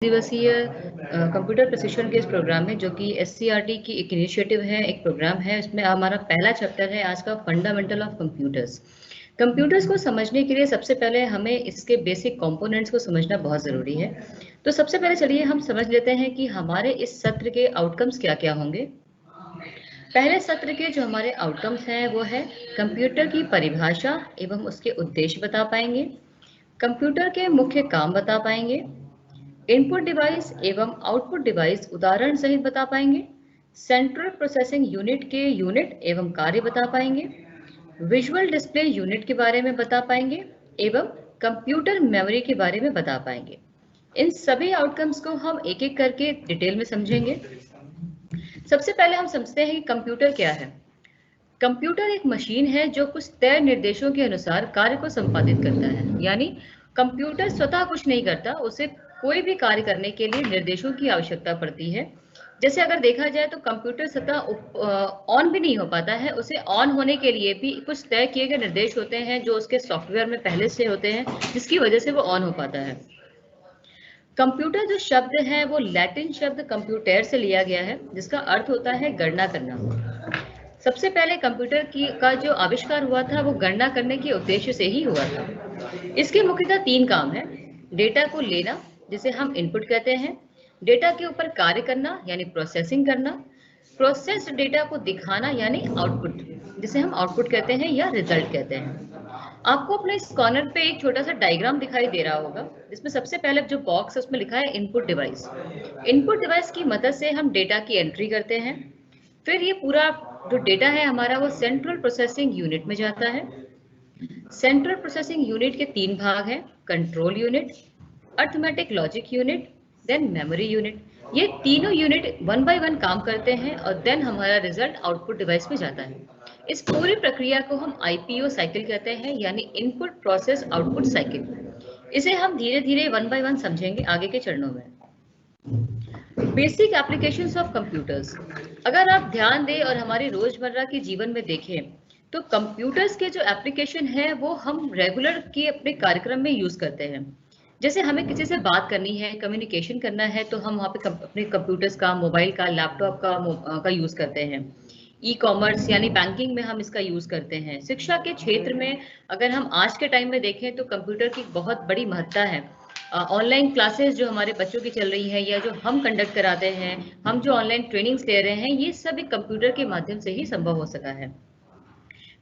दिवसीय कंप्यूटर प्रशिक्षण के इस प्रोग्राम में, जो कि एससीईआरटी की एक इनिशिएटिव है, एक प्रोग्राम है। इसमें हमारा पहला चैप्टर है आज का फंडामेंटल ऑफ कंप्यूटर्स। कंप्यूटर्स को समझने के लिए सबसे पहले हमें इसके बेसिक कंपोनेंट्स को समझना बहुत ज़रूरी है। तो सबसे पहले चलिए हम समझ लेते हैं कि हमारे इस सत्र के आउटकम्स क्या क्या होंगे। पहले सत्र के जो हमारे आउटकम्स हैं वो है कंप्यूटर की परिभाषा एवं उसके उद्देश्य बता पाएंगे, कंप्यूटर के मुख्य काम बता पाएंगे, इनपुट डिवाइस एवं आउटपुट डिवाइस उदाहरण सहित बता पाएंगे, सेंट्रल प्रोसेसिंग यूनिट के यूनिट एवं कार्य बता पाएंगे, विजुअल डिस्प्ले यूनिट के बारे में बता पाएंगे एवं कंप्यूटर मेमोरी के बारे में बता पाएंगे। इन सभी आउटकम्स को हम एक एक करके डिटेल में समझेंगे। सबसे पहले हम समझते हैं कि कंप्यूटर क्या है। कंप्यूटर एक मशीन है जो कुछ तय निर्देशों के अनुसार कार्य को संपादित करता है। यानी कंप्यूटर स्वतः कुछ नहीं करता, उसे कोई भी कार्य करने के लिए निर्देशों की आवश्यकता पड़ती है। जैसे अगर देखा जाए तो कंप्यूटर स्वतः ऑन भी नहीं हो पाता है, उसे ऑन होने के लिए भी कुछ तय किए गए निर्देश होते हैं जो उसके सॉफ्टवेयर में पहले से होते हैं, जिसकी वजह से वो ऑन हो पाता है। कंप्यूटर जो शब्द है वो लैटिन शब्द कंप्यूटर से लिया गया है, जिसका अर्थ होता है गणना करना। सबसे पहले कंप्यूटर का जो आविष्कार हुआ था वो गणना करने के उद्देश्य से ही हुआ था। इसके मुख्यतः 3 काम है। डेटा को लेना, जिसे हम इनपुट कहते हैं, डेटा के ऊपर कार्य करना यानी प्रोसेसिंग करना, प्रोसेस्ड डेटा को दिखाना यानी आउटपुट, जिसे हम आउटपुट कहते हैं या रिजल्ट कहते हैं। आपको अपने इस कॉर्नर पे एक छोटा सा डायग्राम दिखाई दे रहा होगा, जिसमें सबसे पहले जो बॉक्स है उसमें लिखा है इनपुट डिवाइस। इनपुट डिवाइस की मदद से हम डेटा की एंट्री करते हैं। फिर ये पूरा जो डेटा है हमारा वो सेंट्रल प्रोसेसिंग यूनिट में जाता है। सेंट्रल प्रोसेसिंग यूनिट के 3 भाग हैं, control unit, arithmetic logic unit, then memory unit. ये तीनों यूनिट 1 बाय 1 काम करते हैं और देन हमारा रिजल्ट आउटपुट डिवाइस में जाता है। इस पूरी प्रक्रिया को हम आईपीओ साइकिल कहते हैं, यानी इनपुट प्रोसेस आउटपुट साइकिल। इसे हम धीरे धीरे 1 बाय 1 समझेंगे आगे के चरणों में। Basic applications of computers. अगर आप ध्यान दें और हमारी रोजमर्रा के जीवन में देखें तो कंप्यूटर्स के जो एप्लीकेशन है वो हम रेगुलर के अपने कार्यक्रम में यूज करते हैं। जैसे हमें किसी से बात करनी है, कम्युनिकेशन करना है, तो हम वहाँ पे अपने कंप्यूटर्स का, मोबाइल का, लैपटॉप का यूज करते हैं। ई कॉमर्स यानी बैंकिंग में हम इसका यूज करते हैं। शिक्षा के क्षेत्र में अगर हम आज के टाइम में देखें तो कंप्यूटर की बहुत बड़ी महत्ता है। ऑनलाइन क्लासेस जो हमारे बच्चों की चल रही है या जो हम कंडक्ट कराते हैं, हम जो ऑनलाइन ट्रेनिंग्स ले रहे हैं, ये सब एक कंप्यूटर के माध्यम से ही संभव हो सका है।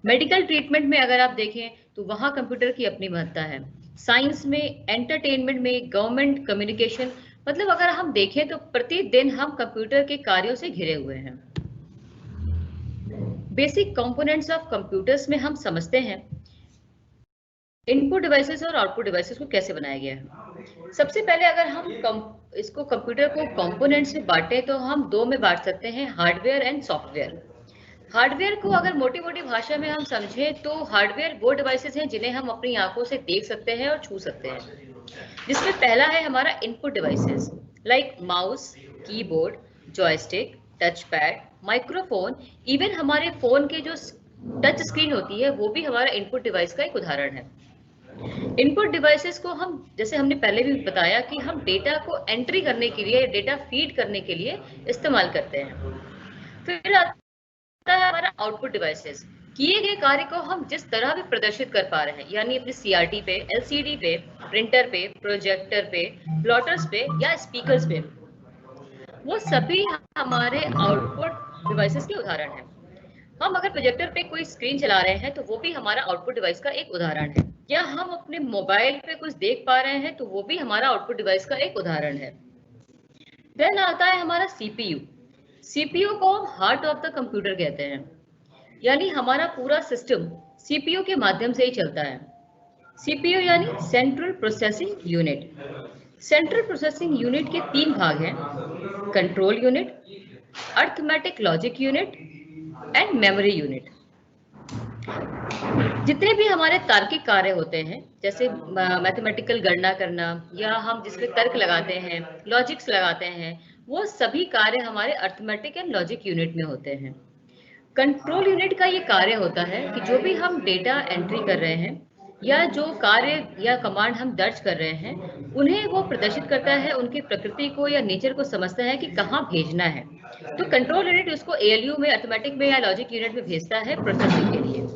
मेडिकल ट्रीटमेंट में अगर आप देखें तो वहाँ कंप्यूटर की अपनी महत्ता है। साइंस में, एंटरटेनमेंट में, गवर्नमेंट कम्युनिकेशन, मतलब अगर हम देखें तो प्रतिदिन हम कंप्यूटर के कार्यों से घिरे हुए हैं। बेसिक कंपोनेंट्स ऑफ कंप्यूटर्स में हम समझते हैं इनपुट डिवाइसेस और आउटपुट डिवाइसेस को कैसे बनाया गया है। सबसे पहले अगर हम इसको कंप्यूटर को कंपोनेंट्स में बांटें तो हम 2 में बांट सकते हैं, हार्डवेयर एंड सॉफ्टवेयर। हार्डवेयर को अगर मोटी मोटी भाषा में हम समझें तो हार्डवेयर वो डिवाइसेस हैं जिन्हें हम अपनी आंखों से देख सकते हैं और छू सकते हैं, जिसमें पहला है हमारा input devices like mouse, keyboard, joystick, touch pad, microphone. Even हमारे फोन के जो टच स्क्रीन होती है वो भी हमारा इनपुट डिवाइस का एक उदाहरण है। इनपुट डिवाइसेस को हम, जैसे हमने पहले भी बताया, कि हम डेटा को एंट्री करने के लिए, डेटा फीड करने के लिए इस्तेमाल करते हैं। फिर आता है हमारा आउटपुट डिवाइसेस। किए गए कार्य को हम जिस तरह भी प्रदर्शित कर पा रहे हैं, यानी अपने सीआरटी पे, एलसीडी पे, प्रिंटर पे, प्रोजेक्टर पे, प्लॉटर्स पे या स्पीकर्स पे, वो सभी हमारे आउटपुट डिवाइसेस के उदाहरण हैं। हम अगर प्रोजेक्टर पे कोई स्क्रीन चला रहे हैं तो वो भी हमारा आउटपुट डिवाइस का एक उदाहरण है, या हम अपने मोबाइल पे कुछ देख पा रहे हैं तो वो भी हमारा आउटपुट डिवाइस का एक उदाहरण है। देन आता है हमारा सीपीयू। सीपीयू को हम हार्ट ऑफ द कंप्यूटर कहते हैं, यानी हमारा पूरा सिस्टम सीपीयू के माध्यम से ही चलता है। सीपीयू यानी central processing unit. Central processing unit के 3 भाग हैं, control unit, arithmetic logic unit and memory unit. जितने भी हमारे तार्किक कार्य होते हैं, जैसे मैथमेटिकल गणना करना या हम जिसमें तर्क लगाते हैं, लॉजिक्स लगाते हैं, वो सभी कार्य हमारे अर्थमेटिक एंड लॉजिक यूनिट में होते हैं। कंट्रोल यूनिट का ये कार्य होता है कि जो भी हम डेटा एंट्री कर रहे हैं, या जो कार्य या कमांड हम दर्ज कर रहे हैं उन्हें वो प्रदर्शित करता है, उनकी प्रकृति को या नेचर को समझता है कि कहाँ भेजना है। तो कंट्रोल यूनिट उसको एएलयू में, अरिथमेटिक में या लॉजिक यूनिट में भेजता है प्रोसेसिंग के लिए।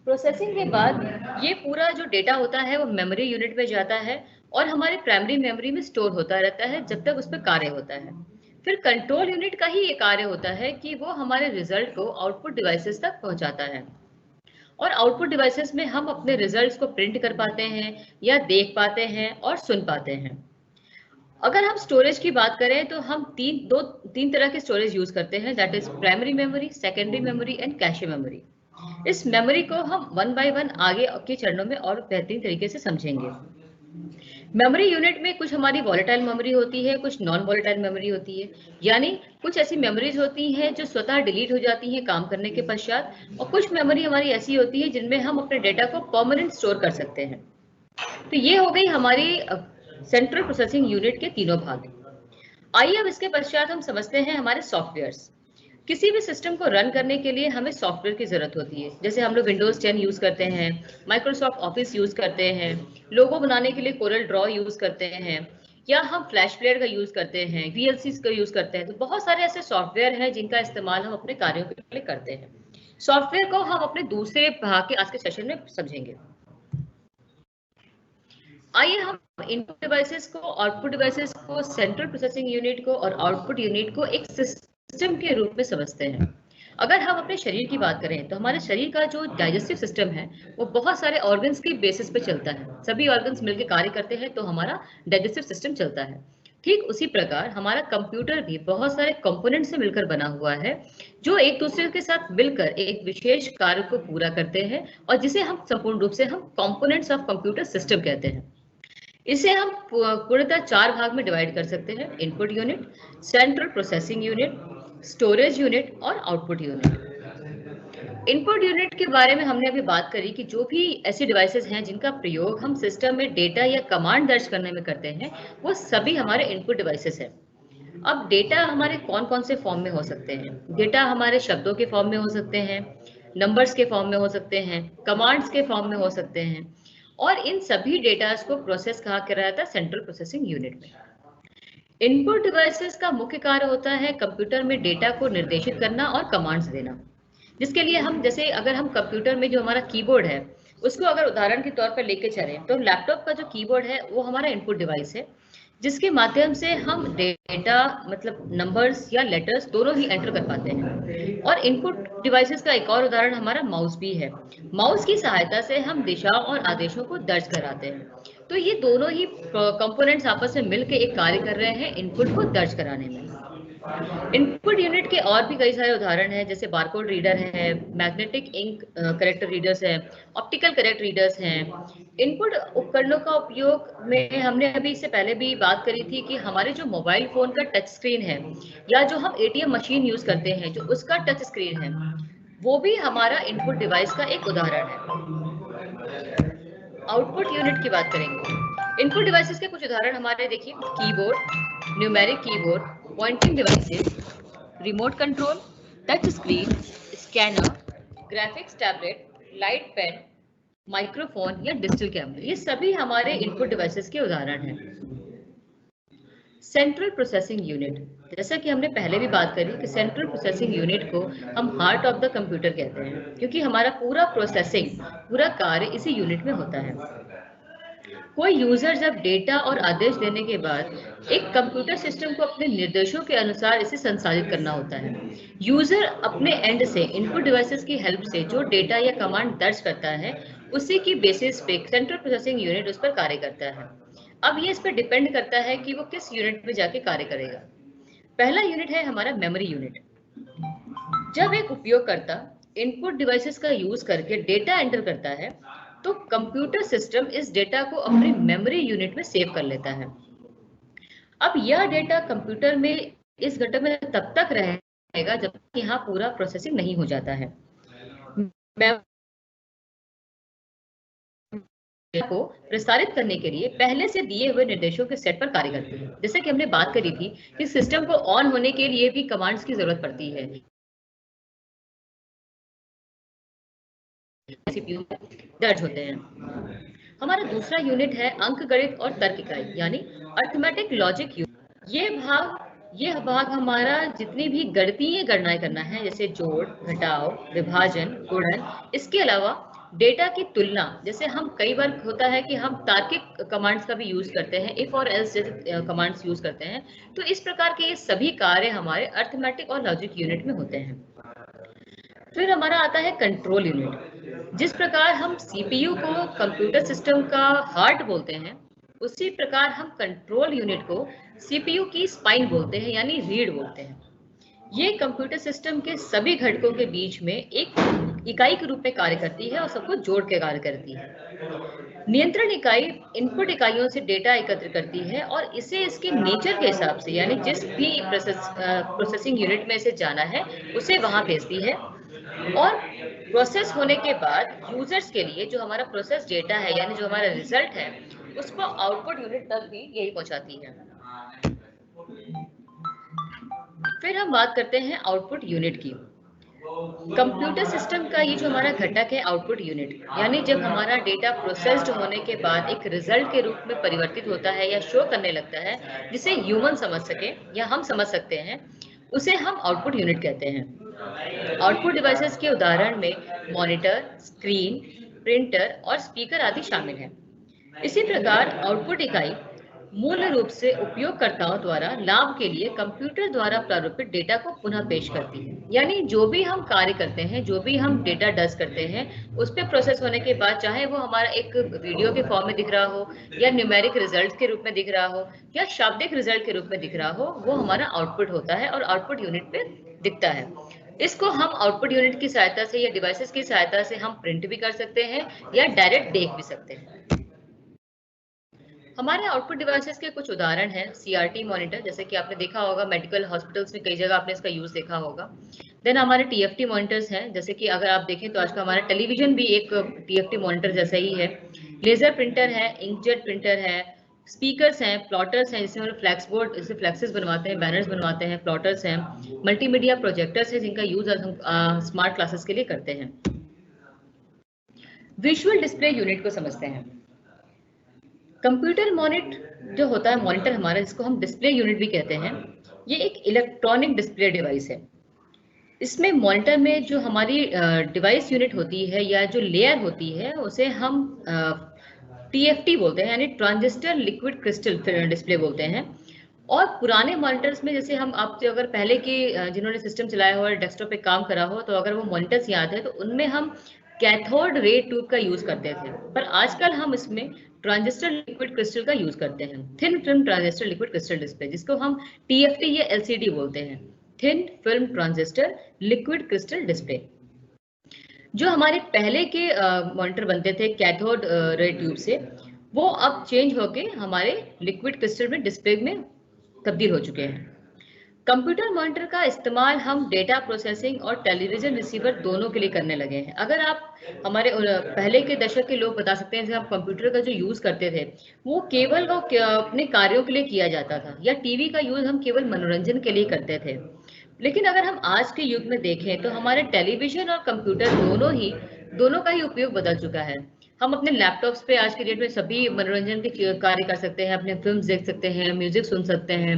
प्रोसेसिंग के बाद ये पूरा जो डेटा होता है वो मेमोरी यूनिट में जाता है और हमारे प्राइमरी मेमोरी में स्टोर होता रहता है जब तक उस पर कार्य होता है। फिर कंट्रोल यूनिट का ही ये कार्य होता है कि वो हमारे रिजल्ट को आउटपुट डिवाइसेस तक पहुंचाता है और आउटपुट डिवाइसेस में हम अपने रिजल्ट्स को प्रिंट कर पाते हैं या देख पाते हैं और सुन पाते हैं। अगर हम स्टोरेज की बात करें तो हम तीन तरह के स्टोरेज यूज करते हैं, that is primary memory, secondary memory and cache memory. इस मेमोरी को हम वन बाय वन आगे के चरणों में और बेहतरीन तरीके से समझेंगे। मेमोरी यूनिट में कुछ हमारी वॉलेटाइल मेमोरी होती है, कुछ नॉन वॉलेटाइल मेमोरी होती है, यानी कुछ ऐसी मेमोरीज होती हैं जो स्वतः डिलीट हो जाती हैं काम करने के पश्चात, और कुछ मेमोरी हमारी ऐसी होती है जिनमें हम अपने डेटा को परमानेंट स्टोर कर सकते हैं। तो ये हो गई हमारी सेंट्रल प्रोसेसिंग यूनिट के तीनों भाग। आइए अब इसके पश्चात हम समझते हैं हमारे सॉफ्टवेयर्स। किसी भी सिस्टम को रन करने के लिए हमें सॉफ्टवेयर की जरूरत होती है। जैसे हम लोग विंडोज 10 यूज करते हैं, माइक्रोसॉफ्ट ऑफिस यूज करते हैं, लोगो बनाने के लिए कोरल ड्रॉ यूज करते हैं, या हम फ्लैश प्लेयर का यूज करते हैं, वीएलसी का यूज करते हैं। तो बहुत सारे ऐसे सॉफ्टवेयर हैं जिनका इस्तेमाल हम अपने कार्यों के लिए करते हैं। सॉफ्टवेयर को हम अपने दूसरे भाग के आज के सेशन में समझेंगे। आइए हम इनपुट डिवाइसेस को, आउटपुट डिवाइसेस को, सेंट्रल प्रोसेसिंग यूनिट को और आउटपुट यूनिट को एक सिस्टम के रूप में समझते हैं। अगर हम अपने शरीर की बात करें तो हमारे शरीर का जो डाइजेस्टिव सिस्टम है वो बहुत सारे ऑर्गन्स की बेसिस पे चलता है। सभी ऑर्गन्स मिलकर कार्य करते हैं तो हमारा डाइजेस्टिव सिस्टम चलता है। ठीक उसी प्रकार हमारा कंप्यूटर भी बहुत सारे कंपोनेंट से मिलकर बना हुआ है जो एक दूसरे के साथ मिलकर एक विशेष कार्य को पूरा करते हैं और जिसे हम संपूर्ण रूप से हम कंपोनेंट्स ऑफ कंप्यूटर सिस्टम कहते हैं। इसे हम पूर्णतः चार भाग में डिवाइड कर सकते हैं: input unit, central processing unit, storage unit और आउटपुट यूनिट। इनपुट यूनिट के बारे में हमने अभी बात करी कि जो भी ऐसी डिवाइसेस हैं जिनका प्रयोग हम सिस्टम में डेटा या कमांड दर्ज करने में करते हैं वो सभी हमारे इनपुट डिवाइसेस हैं। अब डेटा हमारे कौन कौन से फॉर्म में हो सकते हैं? डेटा हमारे शब्दों के फॉर्म में हो सकते हैं, नंबर्स के फॉर्म में हो सकते हैं, कमांड्स के फॉर्म में हो सकते हैं, और इन सभी डेटा को प्रोसेस कहा जाता है सेंट्रल प्रोसेसिंग यूनिट में। इनपुट डिवाइसेस का मुख्य कार्य होता है कंप्यूटर में डेटा को निर्देशित करना और कमांड्स देना, जिसके लिए हम, जैसे अगर हम कंप्यूटर में जो हमारा कीबोर्ड है उसको अगर उदाहरण के तौर पर लेके चलें तो लैपटॉप का जो कीबोर्ड है वो हमारा इनपुट डिवाइस है, जिसके माध्यम से हम डेटा मतलब नंबर्स या लेटर्स दोनों ही एंटर कर पाते हैं। और इनपुट डिवाइसेस का एक और उदाहरण हमारा माउस भी है। माउस की सहायता से हम दिशा और आदेशों को दर्ज कराते हैं। तो ये दोनों ही कंपोनेंट्स आपस में मिलकर एक कार्य कर रहे हैं इनपुट को दर्ज कराने में। इनपुट यूनिट के और भी कई सारे उदाहरण हैं, जैसे बारकोड रीडर है, मैग्नेटिक इंक करेक्टर रीडर्स हैं, ऑप्टिकल करेक्ट रीडर्स हैं। इनपुट उपकरणों का उपयोग में हमने अभी इससे पहले भी बात करी थी कि हमारे जो मोबाइल फोन का टच स्क्रीन है या जो हम एटीएम मशीन यूज करते हैं जो उसका टच स्क्रीन है वो भी हमारा इनपुट डिवाइस का एक उदाहरण है। आउटपुट यूनिट की बात करेंगे। इनपुट डिवाइसेस के कुछ उदाहरण हमारे देखिए: keyboard, numeric keyboard, pointing devices, remote control, touch screen, scanner, graphics tablet, light pen, microphone या डिजिटल कैमरा, ये सभी हमारे इनपुट डिवाइसेस के उदाहरण हैं। सेंट्रल प्रोसेसिंग यूनिट, जैसा कि हमने पहले भी बात करी कि सेंट्रल प्रोसेसिंग यूनिट को हम हार्ट ऑफ द कंप्यूटर कहते हैं, क्योंकि हमारा पूरा प्रोसेसिंग, पूरा कार्य इसी यूनिट में होता है। कोई यूजर जब डेटा और आदेश देने के बाद एक कंप्यूटर सिस्टम को अपने निर्देशों के अनुसार इसे संसाधित करना होता है। यूजर अपने एंड से इनपुट डिवाइसेस की हेल्प से जो डेटा या कमांड दर्ज करता है उसी की बेसिस पे सेंट्रल प्रोसेसिंग यूनिट उस पर कार्य करता है। अब ये इस पर डिपेंड करता है कि वो किस यूनिट में जाके कार्य करेगा। पहला यूनिट है हमारा मेमोरी यूनिट। जब एक उपयोगकर्ता इनपुट डिवाइसेस का यूज करके डेटा एंटर करता है तो कंप्यूटर सिस्टम इस डेटा को अपनी मेमोरी यूनिट में सेव कर लेता है। अब यह डेटा कंप्यूटर में इस घटक में तब तक रहेगा जब तक यहाँ पूरा प्रोसेसिंग नहीं हो जाता है। को प्रसारित करने के लिए पहले से दिए हुए निर्देशों के सेट पर कार्य करती है। जैसे कि हमने बात करी थी कि सिस्टम को ऑन होने के लिए भी कमांड्स की जरूरत पड़ती है। सीपीयू में दर्ज होते हैं। हमारा दूसरा यूनिट है अंकगणित और तर्क इकाई यानी अर्थमेटिक लॉजिक यूनिट। ये भाग हमारा जितनी भी गणितीय गणनाएं करना है, जैसे जोड़, घटाव, विभाजन, गुणन, इसके अलावा डेटा की तुलना, जैसे हम कई बार होता है कि हम तार्किक कमांड्स का भी यूज करते हैं, इफ और एल्स जैसे कमांड्स यूज करते हैं, तो इस प्रकार के ये सभी कार्य हमारे अर्थमेटिक और लॉजिक यूनिट में होते हैं। फिर हमारा आता है कंट्रोल यूनिट। जिस प्रकार हम सीपीयू को कंप्यूटर सिस्टम का हार्ट बोलते हैं, उसी प्रकार हम कंट्रोल यूनिट को सीपीयू की स्पाइन बोलते हैं यानी रीढ़ बोलते हैं। ये कंप्यूटर सिस्टम के सभी घटकों के बीच में एक इकाई के रूप में कार्य करती है और सबको जोड़ के कार्य करती है। नियंत्रण इकाई इनपुट इकाइयों से डेटा एकत्र करती है और इसे इसके नेचर के हिसाब से, यानी जिस भी प्रोसेसिंग यूनिट में इसे जाना है उसे वहां भेजती है, और प्रोसेस होने के बाद यूजर्स के लिए जो हमारा प्रोसेस डेटा है, यानी जो हमारा रिजल्ट है, उसको आउटपुट यूनिट तक भी यही पहुंचाती है। फिर हम बात करते हैं आउटपुट यूनिट की। कंप्यूटर सिस्टम का ये जो हमारा घटक है आउटपुट यूनिट, यानी जब हमारा डेटा प्रोसेस्ड होने के बाद एक रिजल्ट के रूप में परिवर्तित होता है या शो करने लगता है, जिसे ह्यूमन समझ सके या हम समझ सकते हैं, उसे हम आउटपुट यूनिट कहते हैं। आउटपुट डिवाइसेस के उदाहरण में मॉनिटर, स्क्रीन, प्रिंटर और स्पीकर आदि शामिल हैं। इसी प्रकार आउटपुट इकाई मूल रूप से उपयोगकर्ताओं द्वारा लाभ के लिए कंप्यूटर द्वारा प्रारूपित डेटा को पुनः पेश करती है। यानी जो भी हम कार्य करते हैं, जो भी हम डेटा डज करते हैं, उस पर प्रोसेस होने के बाद चाहे वो हमारा एक वीडियो के फॉर्म में दिख रहा हो, या न्यूमेरिक रिजल्ट के रूप में दिख रहा हो, या शाब्दिक रिजल्ट के रूप में दिख रहा हो, वो हमारा आउटपुट होता है और आउटपुट यूनिट पे दिखता है। इसको हम आउटपुट यूनिट की सहायता से या डिवाइसेस की सहायता से हम प्रिंट भी कर सकते हैं या डायरेक्ट देख भी सकते हैं। हमारे आउटपुट डिवाइसेस के कुछ उदाहरण हैं सीआरटी मॉनिटर, जैसे कि आपने देखा होगा मेडिकल हॉस्पिटल्स में कई जगह आपने इसका यूज देखा होगा। देन हमारे टीएफटी मॉनिटर्स हैं, जैसे कि अगर आप देखें तो आज का हमारा टेलीविजन भी एक टीएफटी मॉनिटर जैसा ही है। लेजर प्रिंटर है, इंकजेट प्रिंटर है, स्पीकर्स हैं, प्लॉटर्स हैं, जिसमें फ्लैक्स बोर्ड, इससे फ्लैक्सेस बनवाते हैं, बैनर्स बनवाते हैं, प्लॉटर्स हैं, मल्टीमीडिया प्रोजेक्टर्स हैं, जिनका यूज आज हम स्मार्ट क्लासेस के लिए करते हैं। विजुअल डिस्प्ले यूनिट को समझते हैं। कंप्यूटर जो होता है मॉनिटर हमारा, जिसको हम डिस्प्ले यूनिट भी कहते हैं, ये एक इलेक्ट्रॉनिक डिस्प्ले डिवाइस है। इसमें मॉनिटर में जो हमारी डिवाइस यूनिट होती है या जो लेयर होती है, उसे हम टीएफटी बोलते हैं, यानी ट्रांजिस्टर लिक्विड क्रिस्टल डिस्प्ले बोलते हैं। और पुराने मॉनिटर्स में, जैसे हम आप अगर पहले के जिन्होंने सिस्टम चलाया हो और डेस्कटॉप पे काम करा हो, तो अगर वो मॉनिटर्स याद है तो उनमें हम कैथोड रे ट्यूब का यूज करते थे, पर आजकल हम इसमें ट्रांजिस्टर लिक्विड क्रिस्टल का यूज करते हैं, thin film transistor liquid crystal display, जिसको हम टीएफटी या एलसीडी बोलते हैं, thin film transistor liquid crystal display. जो हमारे पहले के मॉनिटर बनते थे कैथोड रे ट्यूब से, वो अब चेंज होके हमारे लिक्विड क्रिस्टल में डिस्प्ले में तब्दील हो चुके हैं। कंप्यूटर मॉनिटर का इस्तेमाल हम डेटा प्रोसेसिंग और टेलीविजन रिसीवर दोनों के लिए करने लगे हैं। अगर आप हमारे पहले के दशक के लोग बता सकते हैं, जब हम कंप्यूटर का जो यूज करते थे, वो केवल अपने कार्यों के लिए किया जाता था, या टीवी का यूज हम केवल मनोरंजन के लिए करते थे। लेकिन अगर हम आज के युग में देखें तो हमारे टेलीविजन और कंप्यूटर दोनों का ही उपयोग बदल चुका है। हम अपने लैपटॉप्स पे आज के डेट में सभी मनोरंजन के कार्य कर सकते हैं, अपने फिल्म्स देख सकते हैं, म्यूजिक सुन सकते हैं,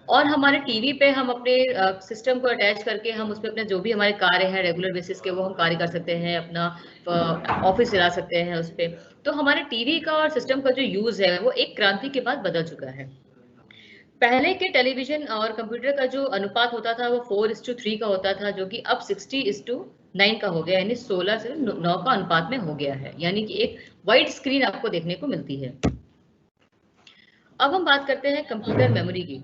और हमारे टीवी पे हम अपने सिस्टम को अटैच करके हम उसमें अपने जो भी हमारे कार्य हैं रेगुलर बेसिस के, वो हम कार्य कर सकते हैं, अपना ऑफिस चला सकते हैं उस पर। तो हमारे टीवी का और सिस्टम का जो यूज है वो एक क्रांति के बाद बदल चुका है। पहले के टेलीविजन और कंप्यूटर का जो अनुपात होता था वो 4:3 का होता था, जो कि अब 60:9 का हो गया, यानी 16 से 9 का अनुपात में हो गया है, यानी कि एक वाइड स्क्रीन आपको देखने को मिलती है। अब हम बात करते हैं कंप्यूटर मेमोरी की।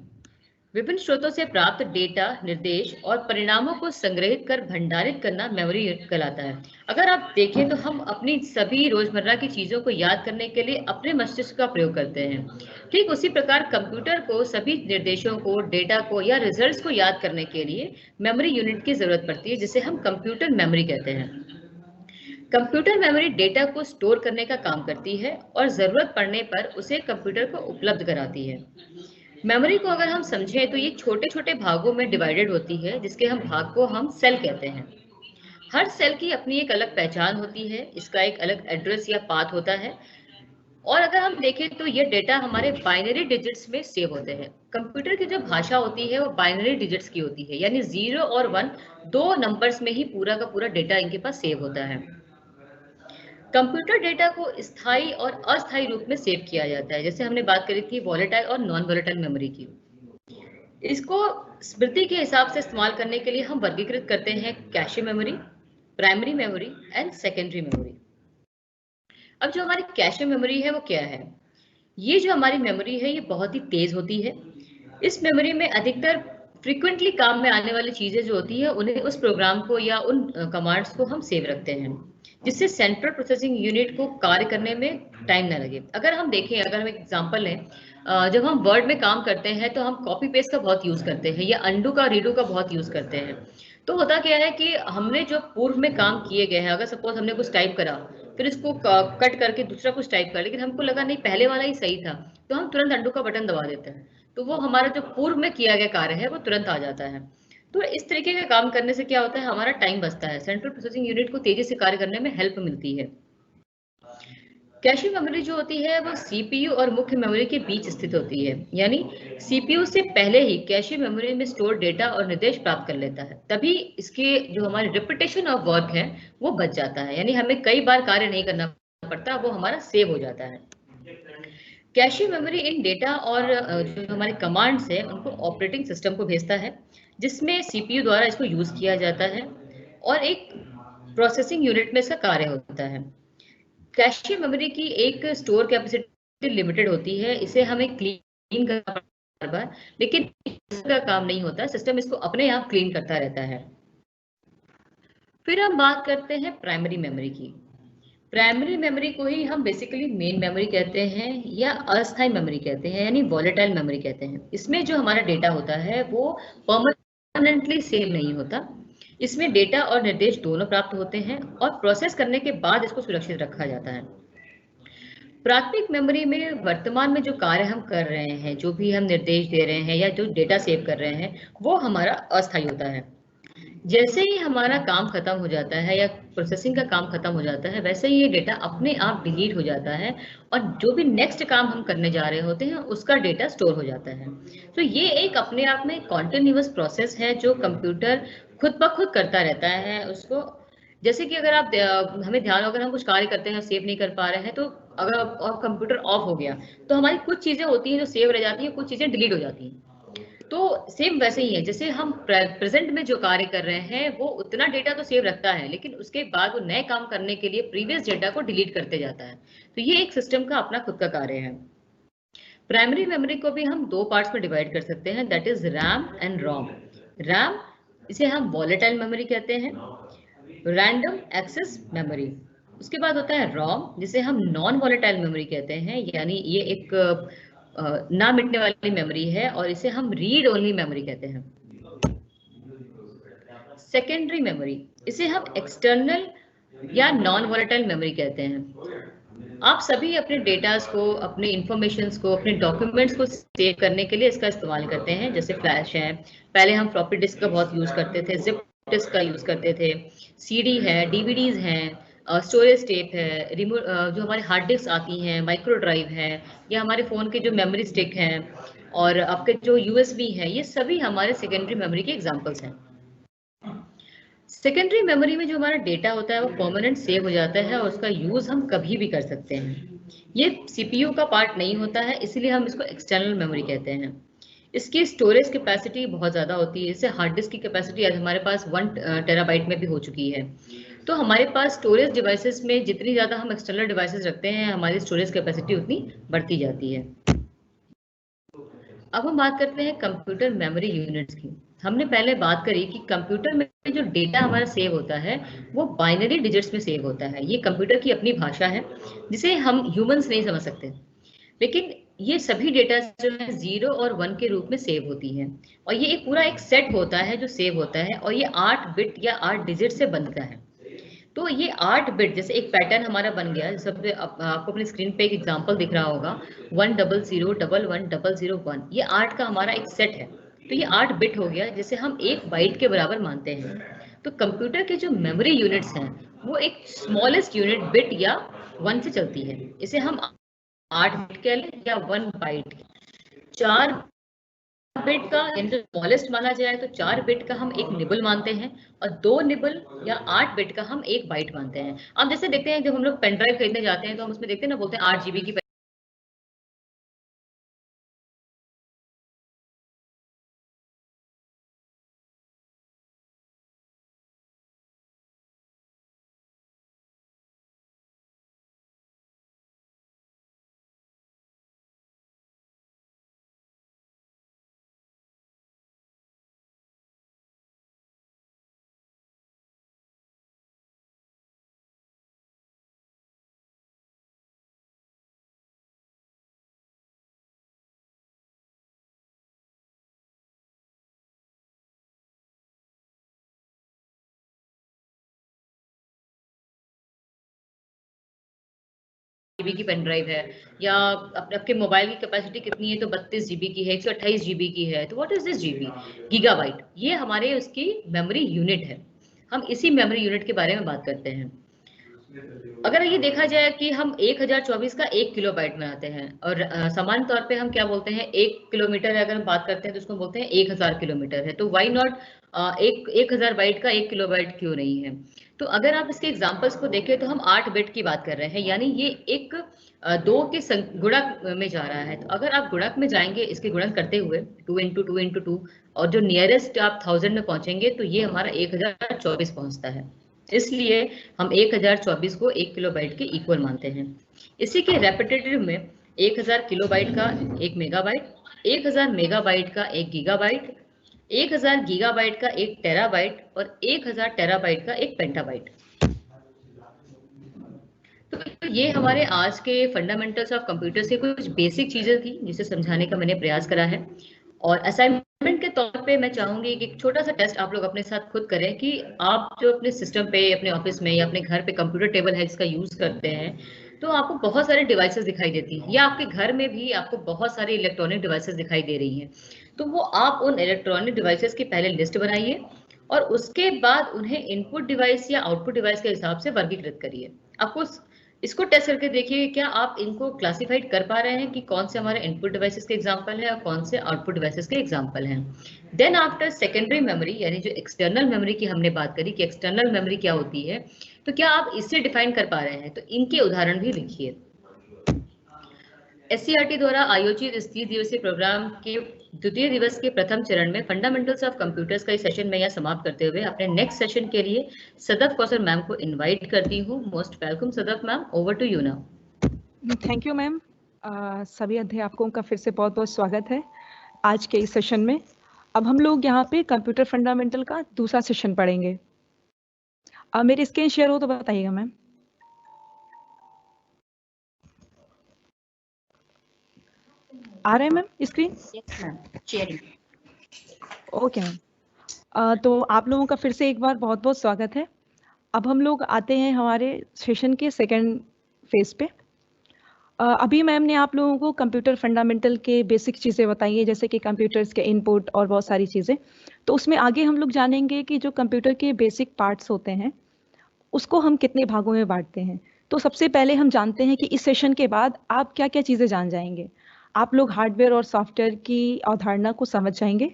विभिन्न स्रोतों से प्राप्त डेटा, निर्देश और परिणामों को संग्रहित कर भंडारित करना मेमोरी कहलाता है। अगर आप देखें तो हम अपनी सभी रोजमर्रा की चीजों को याद करने के लिए अपने मस्तिष्क का प्रयोग करते हैं। ठीक उसी प्रकार कंप्यूटर को सभी निर्देशों को, डेटा को या रिजल्ट्स को याद करने के लिए मेमोरी यूनिट की जरूरत पड़ती है, जिसे हम कंप्यूटर मेमोरी कहते हैं। कंप्यूटर मेमोरी डेटा को स्टोर करने का काम करती है और जरूरत पड़ने पर उसे कंप्यूटर को उपलब्ध कराती है। मेमोरी को अगर हम समझें तो ये छोटे छोटे भागों में डिवाइडेड होती है, जिसके भाग को हम सेल कहते हैं। हर सेल की अपनी एक अलग पहचान होती है, इसका एक अलग एड्रेस या पाथ होता है, और अगर हम देखें तो ये डेटा हमारे बाइनरी डिजिट्स में सेव होते हैं। कंप्यूटर की जो भाषा होती है वो बाइनरी डिजिट्स की होती है, यानी 0 और 1 दो नंबर्स में ही पूरा का पूरा डेटा इनके पास सेव होता है। कंप्यूटर डेटा को स्थायी और अस्थायी रूप में सेव किया जाता है, जैसे हमने बात करी थी वॉलेटाइल और नॉन वॉलेटाइल मेमोरी की। इसको स्मृति के हिसाब से इस्तेमाल करने के लिए हम वर्गीकृत करते हैं cache memory, primary memory and secondary memory. अब जो हमारी कैशे मेमोरी है वो क्या है? ये जो हमारी मेमोरी है ये बहुत ही तेज होती है। इस मेमोरी में अधिकतर फ्रीक्वेंटली काम में आने वाली चीजें जो होती है उन्हें उस प्रोग्राम को या उन कमांड्स को हम सेव रखते हैं, जिससे सेंट्रल प्रोसेसिंग यूनिट को कार्य करने में टाइम ना लगे। अगर हम देखें, अगर हम एक एग्जांपल लें, जब हम वर्ड में काम करते हैं तो हम कॉपी पेस्ट का बहुत यूज करते हैं या अंडू का रीडू का बहुत यूज करते हैं। तो होता क्या है कि हमने जो पूर्व में काम किए गए हैं, अगर सपोज हमने कुछ टाइप करा फिर इसको कट करके दूसरा कुछ टाइप कर, लेकिन हमको लगा नहीं पहले वाला ही सही था, तो हम तुरंत अंडू का बटन दबा देते हैं, तो वो हमारा जो पूर्व में किया गया कार्य है वो तुरंत आ जाता है। तो इस तरीके का काम करने से क्या होता है, हमारा टाइम बचता है, सेंट्रल प्रोसेसिंग यूनिट को तेजी से कार्य करने में हेल्प मिलती है। कैशे मेमोरी जो होती है वो सीपीयू और मुख्य मेमोरी के बीच स्थित होती है, यानी सीपीयू से पहले ही कैशे मेमोरी में स्टोर डेटा और निर्देश प्राप्त कर लेता है, तभी इसके जो हमारे रिपीटेशन ऑफ वर्क है वो बच जाता है, यानी हमें कई बार कार्य नहीं करना पड़ता, वो हमारा सेव हो जाता है। कैशे मेमोरी इन डेटा और जो हमारे कमांड्स है उनको ऑपरेटिंग सिस्टम को भेजता है, जिसमें सीपीयू द्वारा इसको यूज किया जाता है और एक प्रोसेसिंग यूनिट में इसका कार्य होता है। कैशे मेमोरी की एक स्टोर कैपेसिटी लिमिटेड होती है, इसे हमें क्लीन करना पड़ता है बार, लेकिन इसका काम नहीं होता, सिस्टम इसको अपने आप क्लीन करता रहता है। फिर हम बात करते हैं प्राइमरी मेमोरी की। प्राइमरी मेमोरी को ही हम बेसिकली मेन मेमोरी कहते हैं या अस्थायी मेमोरी कहते हैं, यानी वॉलेटाइल मेमोरी कहते हैं। इसमें जो हमारा डेटा होता है वो परमानेंटली सेव नहीं होता, इसमें डेटा और निर्देश दोनों प्राप्त होते हैं और प्रोसेस करने के बाद इसको सुरक्षित रखा जाता है। प्राथमिक मेमोरी में वर्तमान में जो कार्य हम कर रहे हैं, जो भी हम निर्देश दे रहे हैं या जो डेटा सेव कर रहे हैं, वो हमारा अस्थायी होता है। जैसे ही हमारा काम खत्म हो जाता है या प्रोसेसिंग का काम खत्म हो जाता है, वैसे ही ये डेटा अपने आप डिलीट हो जाता है और जो भी नेक्स्ट काम हम करने जा रहे होते हैं उसका डेटा स्टोर हो जाता है। तो ये एक अपने आप में कॉन्टिन्यूअस प्रोसेस है जो कंप्यूटर खुद ब खुद करता रहता है उसको। जैसे कि अगर आप हमें ध्यान हो, अगर हम कुछ कार्य करते हैं सेव नहीं कर पा रहे हैं, तो अगर और कंप्यूटर ऑफ हो गया तो हमारी कुछ चीजें होती हैं जो सेव रह जाती हैं, कुछ चीजें डिलीट हो जाती हैं। तो सेम वैसे ही है, जैसे हम प्रेजेंट में जो कार्य कर रहे हैं वो उतना डेटा तो सेव रखता है, लेकिन उसके बाद वो नए काम करने के लिए प्रीवियस डेटा को डिलीट करते जाता है। तो ये एक सिस्टम का अपना खुद का कार्य है। प्राइमरी मेमोरी को भी हम दो पार्ट्स में डिवाइड कर सकते हैं, that is RAM and ROM. RAM, इसे हम वॉलेटाइल मेमोरी कहते हैं, रैंडम एक्सेस मेमोरी। उसके बाद होता है रोम, जिसे हम नॉन वॉलेटाइल मेमोरी कहते हैं, यानी ये एक ना मिटने वाली मेमोरी है और इसे हम रीड ओनली मेमोरी कहते हैं। सेकेंडरी मेमोरी, इसे हम एक्सटर्नल या नॉन वॉलेटाइल मेमोरी कहते हैं। आप सभी अपने डेटास को, अपने इंफॉर्मेशंस को, अपने डॉक्यूमेंट्स को सेव करने के लिए इसका इस्तेमाल करते हैं, जैसे फ्लैश है, पहले हम फ्लॉपी डिस्क का बहुत यूज करते थे, जिप डिस्क का यूज करते थे, सीडी है, डीवीडीज हैं, स्टोरेज टेप है, रिमोट जो हमारे हार्ड डिस्क आती हैं, माइक्रो ड्राइव है, या हमारे फोन के जो मेमोरी स्टिक हैं और आपके जो यूएसबी है, ये सभी हमारे सेकेंडरी मेमोरी के एग्जांपल्स हैं। सेकेंडरी मेमोरी में जो हमारा डेटा होता है वो परमानेंट सेव हो जाता है और उसका यूज हम कभी भी कर सकते हैं। ये सीपीयू का पार्ट नहीं होता है, इसीलिए हम इसको एक्सटर्नल मेमोरी कहते हैं। इसकी स्टोरेज कैपेसिटी बहुत ज़्यादा होती है, जैसे हार्ड डिस्क की कैपेसिटी आज हमारे पास 1 टेराबाइट में भी हो चुकी है। तो हमारे पास स्टोरेज डिवाइसेस में जितनी ज़्यादा हम एक्सटर्नल डिवाइसेस रखते हैं, हमारी स्टोरेज कैपेसिटी उतनी बढ़ती जाती है। अब हम बात करते हैं कंप्यूटर मेमोरी यूनिट्स की। हमने पहले बात करी कि कंप्यूटर में जो डेटा हमारा सेव होता है वो बाइनरी डिजिट्स में सेव होता है। ये कंप्यूटर की अपनी भाषा है जिसे हम ह्यूमंस नहीं समझ सकते, लेकिन ये सभी डेटा जो है 0 और 1 के रूप में सेव होती है और ये एक पूरा एक सेट होता है जो सेव होता है और ये 8 बिट या 8 डिजिट से बनता है। तो ये 8 बिट जैसे एक पैटर्न हमारा बन गया, सब आपको अपनी स्क्रीन पे एक एग्जांपल दिख रहा होगा 100110001, ये 8 का हमारा एक सेट है। तो ये 8 बिट हो गया जिसे हम 1 बाइट के बराबर मानते हैं। तो कंप्यूटर के जो मेमोरी यूनिट्स हैं वो एक स्मॉलेस्ट यूनिट बिट या 1 से चलती है। इसे हम 8 बिट कह लें या 1 बाइट। 4 बिट का जो स्मॉलेस्ट माना जाए तो 4 बिट का हम एक निबल मानते हैं, और 2 निबल या 8 बिट का हम एक बाइट मानते हैं। आप जैसे देखते हैं जब हम लोग पेन ड्राइव खरीदने जाते हैं तो हम उसमें देखते हैं ना, बोलते हैं 8 GB की GB की पेन ड्राइव है, या आपके मोबाइल की कैपेसिटी कितनी है, तो 32 GB की है, 128 GB की है, तो what is this GB? Gigabyte, ये हमारे उसकी मेमोरी यूनिट है। हम इसी मेमोरी यूनिट के बारे में बात करते हैं। अगर ये देखा जाए कि हम 1024 का 1 किलोबाइट बनाते हैं, और सामान्य तौर पे हम क्या बोलते हैं, 1 किलोमीटर अगर हम बात करते हैं तो उसको बोलते हैं 1000 किलोमीटर है, तो वाई नॉट 1000 बाइट का 1 किलोबाइट क्यों नहीं है? तो अगर आप इसके एग्जांपल्स को देखें तो हम 8 बिट की बात कर रहे हैं, यानी ये एक 2 के गुणक में जा रहा है। तो अगर आप गुणक में जाएंगे इसके गुणन करते हुए 2 इंटू 2 इंटू 2, और जो नियरेस्ट आप 1000 में पहुंचेंगे तो ये हमारा 1024 पहुंचता है। इसलिए हम 1024 को 1 किलोबाइट के इक्वल मानते हैं। इसी के रेपिटेटिव में 1000 किलोबाइट का 1 मेगाबाइट, 1000 मेगाबाइट का 1 गीगाबाइट, 1000 गीगाबाइट का 1 टेराबाइट, और 1000 टेराबाइट का 1 पेंटाबाइट। तो ये हमारे आज के फंडामेंटल्स ऑफ कंप्यूटर्स के कुछ बेसिक चीजें थी जिसे समझाने का मैंने प्रयास करा है। और असाइनमेंट के तौर पे मैं चाहूंगी कि एक छोटा सा टेस्ट आप लोग अपने साथ खुद करें कि आप जो अपने सिस्टम पे, अपने ऑफिस में या अपने घर पे कंप्यूटर टेबल है इसका यूज करते हैं, तो आपको बहुत सारे डिवाइसेस दिखाई देती हैं, या आपके घर में भी आपको बहुत सारे इलेक्ट्रॉनिक डिवाइसेस दिखाई दे रही हैं। तो वो आप उन इलेक्ट्रॉनिक डिवाइसेस की पहले लिस्ट बनाइए, और उसके बाद उन्हें इनपुट डिवाइस या आउटपुट डिवाइस के हिसाब से वर्गीकृत करिए। आपको इसको टेस्ट करके देखिए क्या आप इनको क्लासिफाइड कर पा रहे हैं कि कौन से हमारे इनपुट डिवाइसेस के एग्जांपल है और कौन से आउटपुट डिवाइसेस के एग्जांपल हैं। देन आफ्टर सेकेंडरी मेमोरी, यानी जो एक्सटर्नल मेमोरी की हमने बात करी कि एक्सटर्नल मेमोरी क्या होती है, तो क्या आप इससे डिफाइन कर पा रहे हैं? तो इनके उदाहरण भी लिखिए। एससीईआरटी द्वारा आयोजित इस 30 दिवसीय प्रोग्राम के द्वितीय दिवस के प्रथम चरण में फंडामेंटल्स ऑफ कंप्यूटर्स का सेशन में यह समाप्त करते हुए अपने नेक्स्ट सेशन के लिए सदफ कौसर मैम को इनवाइट करती हूँ। Most welcome Sadaf ma'am, over to you now. Thank you ma'am. सभी अध्यापकों का फिर से बहुत बहुत स्वागत है आज के इस सेशन में। अब हम लोग यहाँ पे कंप्यूटर फंडामेंटल का दूसरा सेशन पढ़ेंगे। मेरी स्क्रीन शेयर हो तो बताइएगा मैम। आ रहे हैं ma'am screen? Yes ma'am, sharing. Okay ma'am. तो आप लोगों का फिर से एक बार बहुत बहुत स्वागत है। अब हम लोग आते हैं हमारे सेशन के सेकेंड फेज पे। अभी मैम ने आप लोगों को कंप्यूटर फंडामेंटल के बेसिक चीज़ें बताई है, जैसे कि कंप्यूटर्स के इनपुट और बहुत सारी चीज़ें। तो उसमें आगे हम लोग जानेंगे कि जो कंप्यूटर के बेसिक पार्ट्स होते हैं उसको हम कितने भागों में बांटते हैं। तो सबसे पहले हम जानते हैं कि इस सेशन के बाद आप क्या क्या चीज़ें जान जाएंगे। आप लोग हार्डवेयर और सॉफ्टवेयर की अवधारणा को समझ जाएंगे।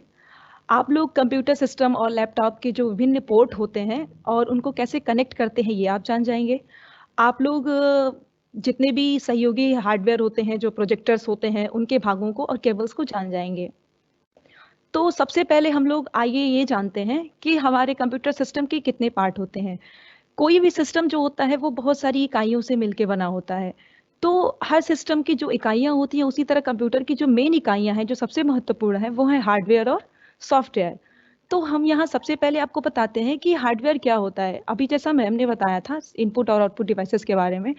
आप लोग कंप्यूटर सिस्टम और लैपटॉप के जो विभिन्न पोर्ट होते हैं और उनको कैसे कनेक्ट करते हैं ये आप जान जाएंगे। आप लोग जितने भी सहयोगी हार्डवेयर होते हैं, जो प्रोजेक्टर्स होते हैं, उनके भागों को और केबल्स को जान जाएंगे। तो सबसे पहले हम लोग आइए ये जानते हैं कि हमारे कंप्यूटर सिस्टम के कितने पार्ट होते हैं। कोई भी सिस्टम जो होता है वो बहुत सारी इकाइयों से मिलके बना होता है। तो हर सिस्टम की जो इकाइयाँ होती हैं, उसी तरह कंप्यूटर की जो मेन इकाइयाँ हैं, जो सबसे महत्वपूर्ण है, वो है हार्डवेयर और सॉफ्टवेयर। तो हम यहाँ सबसे पहले आपको बताते हैं कि हार्डवेयर क्या होता है। अभी जैसा मैम ने बताया था इनपुट और आउटपुट डिवाइसेस के बारे में,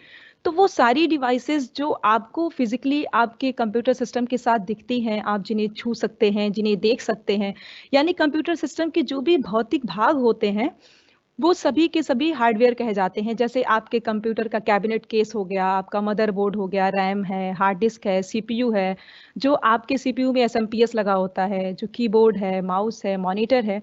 तो वो सारी डिवाइसेस जो आपको फिजिकली आपके कंप्यूटर सिस्टम के साथ दिखती हैं, आप जिन्हें छू सकते हैं, जिन्हें देख सकते हैं, यानी कंप्यूटर सिस्टम के जो भी भौतिक भाग होते हैं वो सभी के सभी हार्डवेयर कहे जाते हैं। जैसे आपके कंप्यूटर का कैबिनेट केस हो गया, आपका मदरबोर्ड हो गया, रैम है, हार्ड डिस्क है, सीपीयू है, जो आपके सीपीयू में एसएमपीएस लगा होता है, जो कीबोर्ड है, माउस है, मॉनिटर है,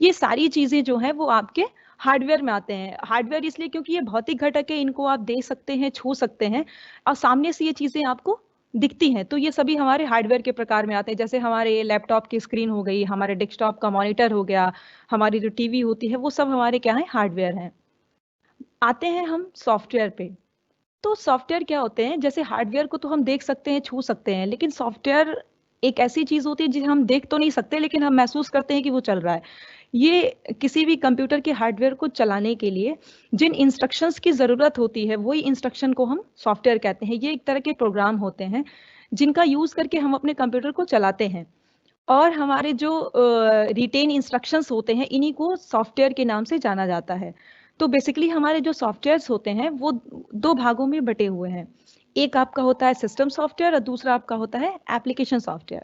ये सारी चीजें जो हैं वो आपके हार्डवेयर में आते हैं। हार्डवेयर इसलिए क्योंकि ये भौतिक घटक है, इनको आप देख सकते हैं, छू सकते हैं और सामने से ये चीजें आपको दिखती हैं। तो ये सभी हमारे हार्डवेयर के प्रकार में आते हैं। जैसे हमारे लैपटॉप की स्क्रीन हो गई, हमारे डेस्कटॉप का मॉनिटर हो गया, हमारी जो टीवी होती है, वो सब हमारे क्या है, हार्डवेयर हैं। आते हैं हम सॉफ्टवेयर पे। तो सॉफ्टवेयर क्या होते हैं? जैसे हार्डवेयर को तो हम देख सकते हैं, छू सकते हैं, लेकिन सॉफ्टवेयर एक ऐसी चीज होती है जिसे हम देख तो नहीं सकते, लेकिन हम महसूस करते हैं कि वो चल रहा है। ये किसी भी कंप्यूटर के हार्डवेयर को चलाने के लिए जिन इंस्ट्रक्शंस की जरूरत होती है, वही इंस्ट्रक्शन को हम सॉफ्टवेयर कहते हैं। ये एक तरह के प्रोग्राम होते हैं जिनका यूज करके हम अपने कंप्यूटर को चलाते हैं। और हमारे जो रिटेन इंस्ट्रक्शंस होते हैं, इन्हीं को सॉफ्टवेयर के नाम से जाना जाता है। तो बेसिकली हमारे जो सॉफ्टवेयर्स होते हैं वो दो भागों में बटे हुए हैं। एक आपका होता है सिस्टम सॉफ्टवेयर और दूसरा आपका होता है एप्लीकेशन सॉफ्टवेयर।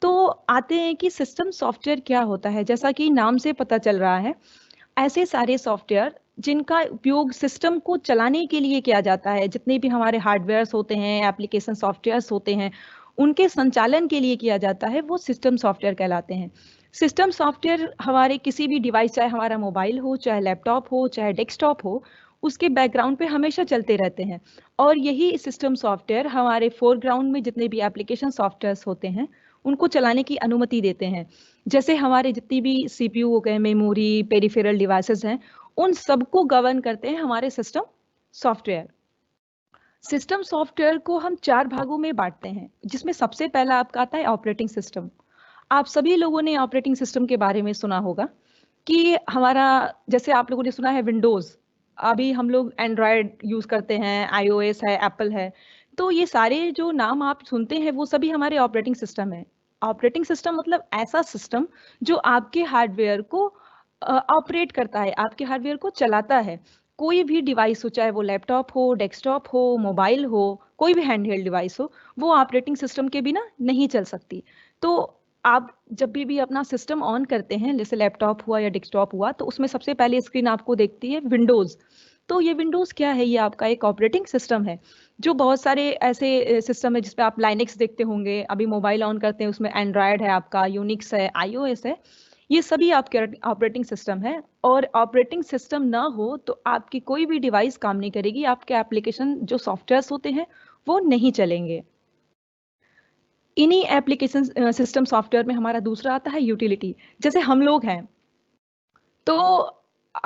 तो आते हैं कि सिस्टम सॉफ्टवेयर क्या होता है। जैसा कि नाम से पता चल रहा है, ऐसे सारे सॉफ्टवेयर जिनका उपयोग सिस्टम को चलाने के लिए किया जाता है, जितने भी हमारे हार्डवेयर्स होते हैं, एप्लीकेशन सॉफ्टवेयर्स होते हैं, उनके संचालन के लिए किया जाता है, वो सिस्टम सॉफ्टवेयर कहलाते हैं। सिस्टम सॉफ्टवेयर हमारे किसी भी डिवाइस, चाहे हमारा मोबाइल हो, चाहे लैपटॉप हो, चाहे डेस्कटॉप हो, उसके बैकग्राउंड पे हमेशा चलते रहते हैं। और यही सिस्टम सॉफ्टवेयर हमारे फोरग्राउंड में जितने भी एप्लीकेशन सॉफ्टवेयर्स होते हैं, उनको चलाने की अनुमति देते हैं। जैसे हमारे जितनी भी सीपीयू हो गए, मेमोरी, पेरिफेरल डिवाइसेस हैं, उन सबको गवर्न करते हैं हमारे सिस्टम सॉफ्टवेयर। सिस्टम सॉफ्टवेयर को हम 4 भागों में बांटते हैं, जिसमें सबसे पहला आपका आता है ऑपरेटिंग सिस्टम। आप सभी लोगों ने ऑपरेटिंग सिस्टम के बारे में सुना होगा कि हमारा, जैसे आप लोगों ने सुना है विंडोज, अभी हम लोग एंड्रॉयड यूज करते हैं, आईओएस है, एप्पल है। तो ये सारे जो नाम आप सुनते हैं वो सभी हमारे ऑपरेटिंग सिस्टम है। ऑपरेटिंग सिस्टम मतलब ऐसा सिस्टम जो आपके हार्डवेयर को ऑपरेट करता है, आपके हार्डवेयर को चलाता है। कोई भी डिवाइस हो, चाहे वो लैपटॉप हो, डेस्कटॉप हो, मोबाइल हो, कोई भी हैंडहेल्ड डिवाइस हो, वो ऑपरेटिंग सिस्टम के बिना नहीं चल सकती। तो आप जब भी अपना सिस्टम ऑन करते हैं, जैसे लैपटॉप हुआ या डेस्कटॉप हुआ, तो उसमें सबसे पहले स्क्रीन आपको देखती है विंडोज। तो ये विंडोज क्या है? ये आपका एक ऑपरेटिंग सिस्टम है। जो बहुत सारे ऐसे सिस्टम है जिसपे आप लाइनेक्स देखते होंगे, अभी मोबाइल ऑन करते हैं उसमें एंड्रॉयड है, आपका यूनिक्स है, आईओएस है, ये सभी आपके ऑपरेटिंग सिस्टम है। और ऑपरेटिंग सिस्टम ना हो तो आपकी कोई भी डिवाइस काम नहीं करेगी, आपके एप्लीकेशन जो सॉफ्टवेयर्स होते हैं वो नहीं चलेंगे। इन्हीं एप्लीकेशन सिस्टम सॉफ्टवेयर में हमारा दूसरा आता है यूटिलिटी। जैसे हम लोग हैं, तो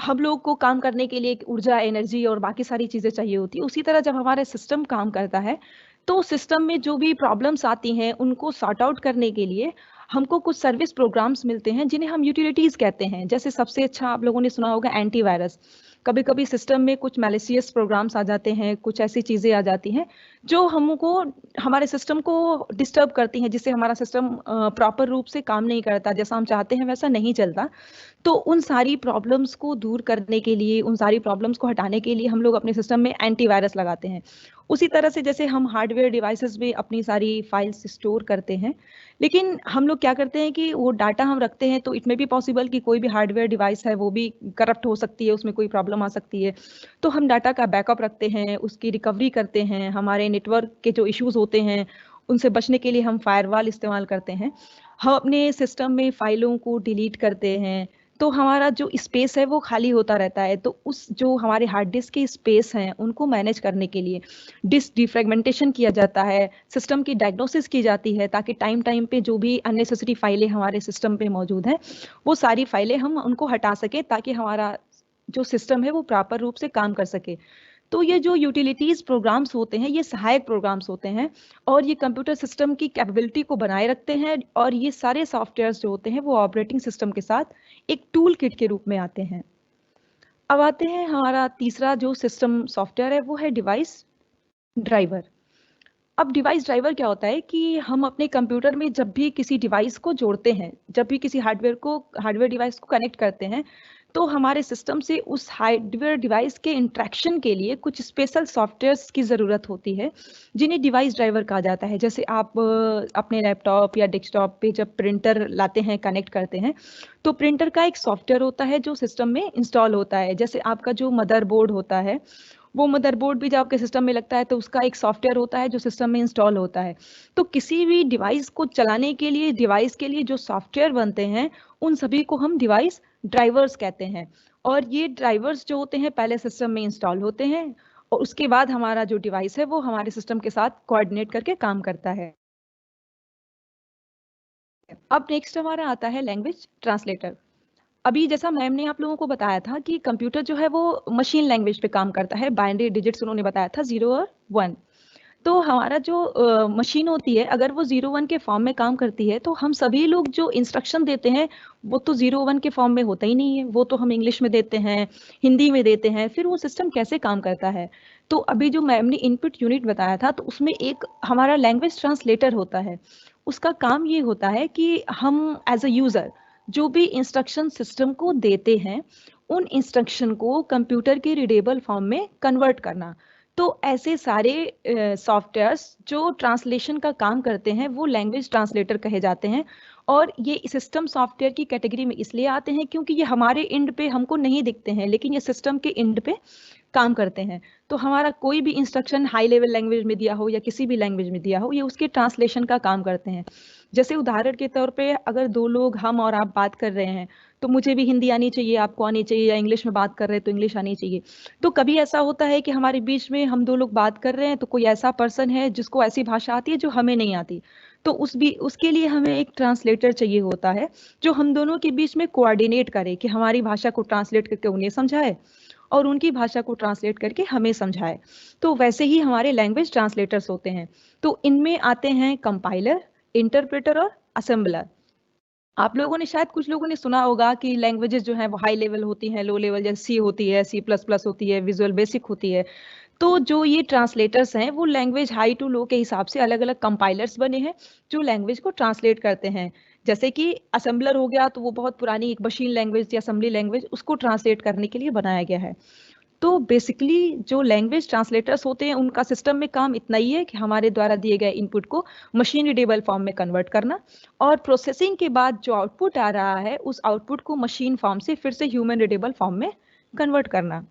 हम लोग को काम करने के लिए ऊर्जा, एनर्जी और बाकी सारी चीजें चाहिए होती है। उसी तरह जब हमारा सिस्टम काम करता है, तो सिस्टम में जो भी प्रॉब्लम्स आती हैं उनको सॉर्ट आउट करने के लिए हमको कुछ सर्विस प्रोग्राम्स मिलते हैं, जिन्हें हम यूटिलिटीज कहते हैं। जैसे सबसे अच्छा आप लोगों ने सुना होगा एंटीवायरस। कभी कभी सिस्टम में कुछ मैलिशियस प्रोग्राम्स आ जाते हैं, कुछ ऐसी चीजें आ जाती हैं जो हमको, हमारे सिस्टम को डिस्टर्ब करती हैं, जिससे हमारा सिस्टम प्रॉपर रूप से काम नहीं करता, जैसा हम चाहते हैं वैसा नहीं चलता। तो उन सारी प्रॉब्लम्स को दूर करने के लिए, उन सारी प्रॉब्लम्स को हटाने के लिए हम लोग अपने सिस्टम में एंटीवायरस लगाते हैं। उसी तरह से जैसे हम हार्डवेयर डिवाइसेस में अपनी सारी फाइल्स स्टोर करते हैं, लेकिन हम लोग क्या करते हैं कि वो डाटा हम रखते हैं, तो इट में भी पॉसिबल कि कोई भी हार्डवेयर डिवाइस है वो भी करप्ट हो सकती है, उसमें कोई प्रॉब्लम आ सकती है। तो हम डाटा का बैकअप रखते हैं, उसकी रिकवरी करते हैं। हमारे नेटवर्क के जो इश्यूज होते हैं उनसे बचने के लिए हम फायरवॉल इस्तेमाल करते हैं। हम अपने सिस्टम में फाइलों को डिलीट करते हैं, तो हमारा जो स्पेस है वो खाली होता रहता है। तो उस जो हमारे हार्ड डिस्क के स्पेस हैं उनको मैनेज करने के लिए डिस्क डिफ्रेगमेंटेशन किया जाता है, सिस्टम की डायग्नोसिस की जाती है, ताकि टाइम टाइम पे जो भी अननेसेसरी फाइलें हमारे सिस्टम पे मौजूद हैं, वो सारी फाइलें हम उनको हटा सके, ताकि हमारा जो सिस्टम है वो प्रॉपर रूप से काम कर सके। तो ये जो यूटिलिटीज प्रोग्राम्स होते हैं, ये सहायक प्रोग्राम्स होते हैं, और ये कंप्यूटर सिस्टम की कैपेबिलिटी को बनाए रखते हैं। और ये सारे सॉफ्टवेयर्स जो होते हैं वो ऑपरेटिंग सिस्टम के साथ एक टूल किट के रूप में आते हैं। अब आते हैं, हमारा तीसरा जो सिस्टम सॉफ्टवेयर है वो है डिवाइस ड्राइवर। अब डिवाइस ड्राइवर क्या होता है कि हम अपने कंप्यूटर में जब भी किसी डिवाइस को जोड़ते हैं, जब भी किसी हार्डवेयर डिवाइस को कनेक्ट करते हैं, तो हमारे सिस्टम से उस हार्डवेयर डिवाइस के इंट्रैक्शन के लिए कुछ स्पेशल सॉफ्टवेयर्स की ज़रूरत होती है, जिन्हें डिवाइस ड्राइवर कहा जाता है। जैसे आप अपने लैपटॉप या डेस्कटॉप पे जब प्रिंटर लाते हैं, कनेक्ट करते हैं, तो प्रिंटर का एक सॉफ्टवेयर होता है जो सिस्टम में इंस्टॉल होता है। जैसे आपका जो मदरबोर्ड होता है, वो मदरबोर्ड भी जब आपके सिस्टम में लगता है तो उसका एक सॉफ्टवेयर होता है जो सिस्टम में इंस्टॉल होता है। तो किसी भी डिवाइस को चलाने के लिए, डिवाइस के लिए जो सॉफ्टवेयर बनते हैं, उन सभी को हम डिवाइस ड्राइवर्स कहते हैं। और ये ड्राइवर्स जो होते हैं पहले सिस्टम में इंस्टॉल होते हैं और उसके बाद हमारा जो डिवाइस है वो हमारे सिस्टम के साथ कोऑर्डिनेट करके काम करता है। अब नेक्स्ट हमारा आता है लैंग्वेज ट्रांसलेटर। अभी जैसा मैम ने आप लोगों को बताया था कि कंप्यूटर जो है वो मशीन लैंग्वेज पे काम करता है, बाइनरी डिजिट्स उन्होंने बताया था 0 और 1। तो हमारा जो मशीन होती है, अगर वो 0-1 के फॉर्म में काम करती है, तो हम सभी लोग जो इंस्ट्रक्शन देते हैं वो तो 0-1 के फॉर्म में होता ही नहीं है, वो तो हम इंग्लिश में देते हैं, हिंदी में देते हैं। फिर वो सिस्टम कैसे काम करता है? तो अभी जो मैम ने इनपुट यूनिट बताया था, तो उसमें एक हमारा लैंग्वेज ट्रांसलेटर होता है। उसका काम ये होता है कि हम एज अ यूजर जो भी इंस्ट्रक्शन सिस्टम को देते हैं, उन इंस्ट्रक्शन को कंप्यूटर के रीडेबल फॉर्म में कन्वर्ट करना। तो ऐसे सारे सॉफ्टवेयर्स जो ट्रांसलेशन का काम करते हैं वो लैंग्वेज ट्रांसलेटर कहे जाते हैं। और ये सिस्टम सॉफ्टवेयर की कैटेगरी में इसलिए आते हैं क्योंकि ये हमारे एंड पे हमको नहीं दिखते हैं, लेकिन ये सिस्टम के एंड पे काम करते हैं। तो हमारा कोई भी इंस्ट्रक्शन हाई लेवल लैंग्वेज में दिया हो या किसी भी लैंग्वेज में दिया हो, ये उसके ट्रांसलेशन का काम करते हैं। जैसे उदाहरण के तौर पे अगर दो लोग, हम और आप बात कर रहे हैं, तो मुझे भी हिंदी आनी चाहिए, आपको आनी चाहिए, या इंग्लिश में बात कर रहे हैं तो इंग्लिश आनी चाहिए। तो कभी ऐसा होता है कि हमारे बीच में हम दो लोग बात कर रहे हैं, तो कोई ऐसा पर्सन है जिसको ऐसी भाषा आती है जो हमें नहीं आती, तो उसके लिए हमें एक ट्रांसलेटर चाहिए होता है जो हम दोनों के बीच में कोऑर्डिनेट करे कि हमारी भाषा को ट्रांसलेट करके उन्हें समझाए और उनकी भाषा को ट्रांसलेट करके हमें समझाए। तो वैसे ही हमारे लैंग्वेज ट्रांसलेटर्स होते हैं। तो इनमें आते हैं कंपाइलर, इंटरप्रेटर और असेंबलर। आप लोगों ने, शायद कुछ लोगों ने सुना होगा कि लैंग्वेजेस जो हैं वो हाई लेवल होती हैं, लो लेवल, जैसे सी होती है, C++ होती है, विजुअल बेसिक होती है। तो जो ये ट्रांसलेटर्स हैं वो लैंग्वेज हाई टू लो के हिसाब से अलग अलग कंपाइलर्स बने हैं जो लैंग्वेज को ट्रांसलेट करते हैं। जैसे कि असेंबलर हो गया, तो वो बहुत पुरानी एक मशीन लैंग्वेज या असेंबली लैंग्वेज, उसको ट्रांसलेट करने के लिए बनाया गया है। तो बेसिकली जो लैंग्वेज ट्रांसलेटर्स होते हैं उनका सिस्टम में काम इतना ही है कि हमारे द्वारा दिए गए इनपुट को मशीन रीडेबल फॉर्म में कन्वर्ट करना और प्रोसेसिंग के बाद जो आउटपुट आ रहा है उस आउटपुट को मशीन फॉर्म से फिर से ह्यूमन रीडेबल फॉर्म में कन्वर्ट करना।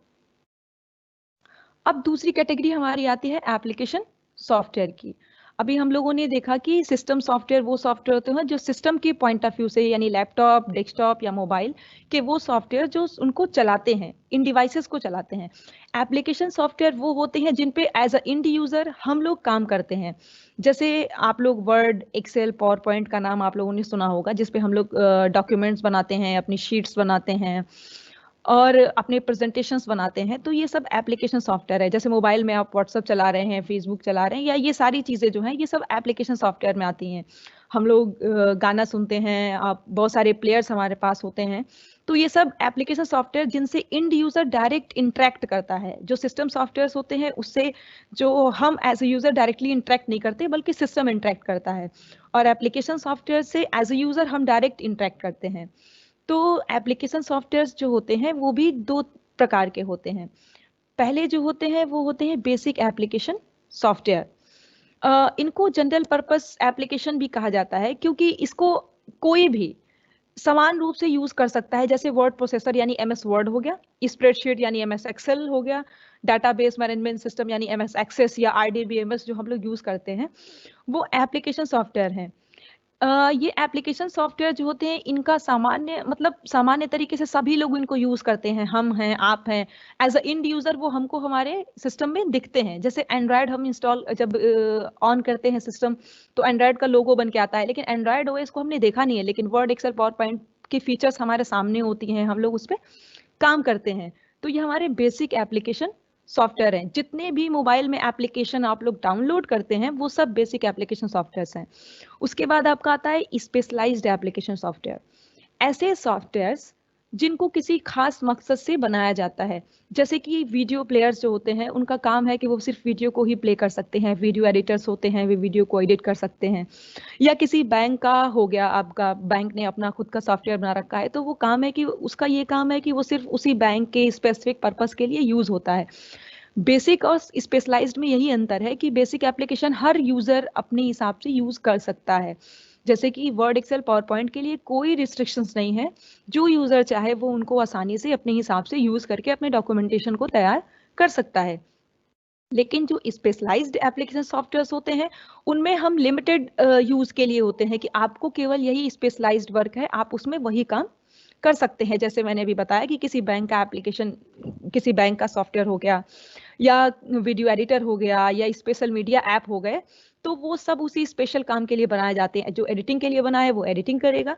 अब दूसरी कैटेगरी हमारी आती है एप्लीकेशन सॉफ्टवेयर की। अभी हम लोगों ने देखा कि सिस्टम सॉफ्टवेयर वो सॉफ्टवेयर होते हैं जो सिस्टम के पॉइंट ऑफ व्यू से, यानी लैपटॉप, डेस्कटॉप या मोबाइल के वो सॉफ्टवेयर जो उनको चलाते हैं, इन डिवाइसेस को चलाते हैं। एप्लीकेशन सॉफ्टवेयर वो होते हैं जिन पे एज अ इंड यूजर हम लोग काम करते हैं। जैसे आप लोग वर्ड, एक्सेल, पावर पॉइंट का नाम आप लोगों ने सुना होगा, जिसपे हम लोग डॉक्यूमेंट्स बनाते हैं, अपनी शीट्स बनाते हैं और अपने प्रेजेंटेशंस बनाते हैं। तो ये सब एप्लीकेशन सॉफ्टवेयर है। जैसे मोबाइल में आप व्हाट्सएप चला रहे हैं, फेसबुक चला रहे हैं, या ये सारी चीज़ें जो हैं ये सब एप्लीकेशन सॉफ्टवेयर में आती हैं। हम लोग गाना सुनते हैं, आप बहुत सारे प्लेयर्स हमारे पास होते हैं। तो ये सब एप्लीकेशन सॉफ्टवेयर जिनसे इंड यूजर डायरेक्ट इंटरेक्ट करता है। जो सिस्टम सॉफ्टवेयर होते हैं उससे जो हम as a user directly interact नहीं करते, बल्कि सिस्टम इंटरेक्ट करता है। और एप्लीकेशन सॉफ्टवेयर से एज ए यूजर हम डायरेक्ट इंटरेक्ट करते हैं। तो एप्लीकेशन सॉफ्टवेयर्स जो होते हैं वो भी दो प्रकार के होते हैं। पहले जो होते हैं वो होते हैं बेसिक एप्लीकेशन सॉफ्टवेयर। इनको जनरल पर्पस एप्लीकेशन भी कहा जाता है क्योंकि इसको कोई भी समान रूप से यूज कर सकता है। जैसे वर्ड प्रोसेसर यानी MS वर्ड हो गया, स्प्रेडशीट यानी MS एक्सेल हो गया, डाटाबेस मैनेजमेंट सिस्टम यानी MS एक्सेस या RDBMS जो हम लोग यूज करते हैं, वो एप्लीकेशन सॉफ्टवेयर हैं। ये एप्लीकेशन सॉफ्टवेयर जो होते हैं इनका सामान्य तरीके से सभी लोग इनको यूज करते हैं। हम हैं, आप हैं, एज अ इंड यूजर वो हमको हमारे सिस्टम में दिखते हैं। जैसे एंड्रॉयड हम इंस्टॉल जब ऑन करते हैं सिस्टम, तो एंड्रॉयड का लोगो बन के आता है, लेकिन एंड्रॉयड OS को हमने देखा नहीं है, लेकिन वर्ड, एक्सेल, पावर पॉइंट की फीचर्स हमारे सामने होती हैं, हम लोग उस पर काम करते हैं। तो ये हमारे बेसिक एप्लीकेशन सॉफ्टवेयर हैं। जितने भी मोबाइल में एप्लीकेशन आप लोग डाउनलोड करते हैं वो सब बेसिक एप्लीकेशन सॉफ्टवेयर्स हैं। उसके बाद आपका आता है स्पेशलाइज्ड एप्लीकेशन सॉफ्टवेयर। ऐसे सॉफ्टवेयर्स जिनको किसी खास मकसद से बनाया जाता है। जैसे कि वीडियो प्लेयर्स जो होते हैं, उनका काम है कि वो सिर्फ वीडियो को ही प्ले कर सकते हैं। वीडियो एडिटर्स होते हैं, वे वीडियो को एडिट कर सकते हैं। या किसी बैंक का हो गया, आपका बैंक ने अपना खुद का सॉफ्टवेयर बना रखा है, तो वो काम है कि उसका ये काम है कि वो सिर्फ उसी बैंक के स्पेसिफिक पर्पस के लिए यूज होता है। बेसिक और स्पेशलाइज्ड में यही अंतर है कि बेसिक एप्लीकेशन हर यूजर अपने हिसाब से यूज कर सकता है। जैसे कि वर्ड, एक्सेल, पावर पॉइंट के लिए कोई रिस्ट्रिक्शंस नहीं है। जो यूजर चाहे वो उनको आसानी से अपने हिसाब से यूज करके अपने डॉक्यूमेंटेशन को तैयार कर सकता है। लेकिन जो स्पेशलाइज्ड एप्लीकेशन सॉफ्टवेयर्स होते हैं, उनमें हम लिमिटेड यूज के लिए होते हैं कि आपको केवल यही स्पेशलाइज्ड वर्क है, आप उसमें वही काम कर सकते हैं। जैसे मैंने अभी बताया कि किसी बैंक का एप्लीकेशन, किसी बैंक का सॉफ्टवेयर हो गया, या वीडियो एडिटर हो गया, या स्पेशल मीडिया ऐप हो गए, तो वो सब उसी स्पेशल काम के लिए बनाए जाते हैं। जो एडिटिंग के लिए बना है वो एडिटिंग करेगा,